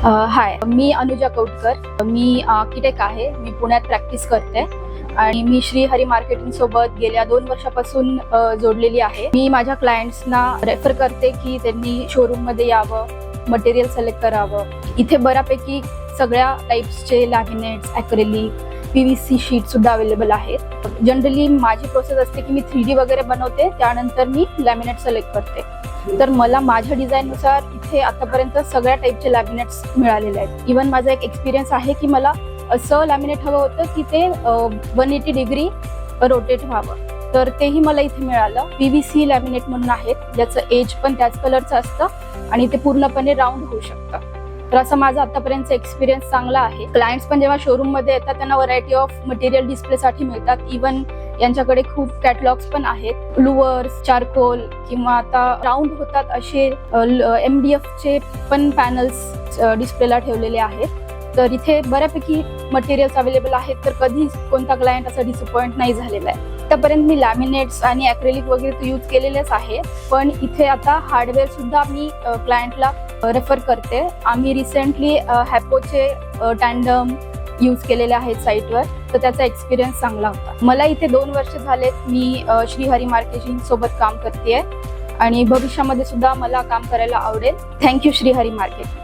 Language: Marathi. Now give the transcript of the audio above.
हाय, मी अनुजा कौटकर. मी आर्किटेक्ट आहे. मी पुण्यात प्रॅक्टिस करते आणि मी श्रीहरी मार्केटिंग सोबत गेल्या 2 वर्षापासून जोडलेली आहे. मी माझ्या क्लायंट्सना रेफर करते की त्यांनी शोरूम मध्ये यावं, मटेरियल सिलेक्ट करावं. इथे बऱ्यापैकी सगळ्या टाइप्सचे लॅमिनेट्स, ॲक्रेलिक, PVC शीट सुद्धा अवेलेबल आहेत. जनरली माझी प्रोसेस असते की मी 3D वगैरे बनवते, त्यानंतर मी लॅमिनेट सिलेक्ट करते. तर मला माझ्या डिझाईननुसार इथे आतापर्यंत सगळ्या टाईपचे लॅमिनेट्स मिळालेले आहेत. इवन माझा एक एक्सपिरियन्स आहे की मला असं लॅमिनेट हवं होतं की ते 180 डिग्री रोटेट व्हावं, तर तेही मला इथे मिळालं. PVC लॅमिनेट म्हणून आहेत, ज्याचं एज पण त्याच कलरचं असतं आणि ते पूर्णपणे राऊंड होऊ शकतं. तर असं माझा आतापर्यंत एक्सपिरियन्स चांगला आहे. क्लायंट्स पण जेव्हा शोरूम मध्ये येतात त्यांना व्हरायटी ऑफ मटेरियल डिस्प्लेसाठी मिळतात. इवन यांच्याकडे खूप कॅटलॉग्स पण आहेत. लुवर्स, चारकोल किंवा आता राऊंड होतात असे MDF चे पण पॅनल्स डिस्प्लेला ठेवलेले आहेत. तर इथे बऱ्यापैकी मटेरियल्स अवेलेबल आहेत, तर कधी कोणता क्लायंट असा डिसअपॉइंट नाही झालेला आहे. आतापर्यंत मी लॅमिनेट्स आणि ॲक्रेलिक वगैरे तर यूज केलेलेच आहे, पण इथे आता हार्डवेअर सुद्धा मी क्लायंटला रेफर करते. आम्ही रिसेंटली हॅपोचे टँडम यूज केलेले आहेत साईटवर, तर त्याचा एक्सपिरियन्स चांगला होता. मला इथे 2 वर्ष झालेत. मी श्रीहरी मार्केटिंग सोबत काम करते आणि भविष्यामध्ये सुद्धा मला काम करायला आवडेल. Thank you Shrihari marketing.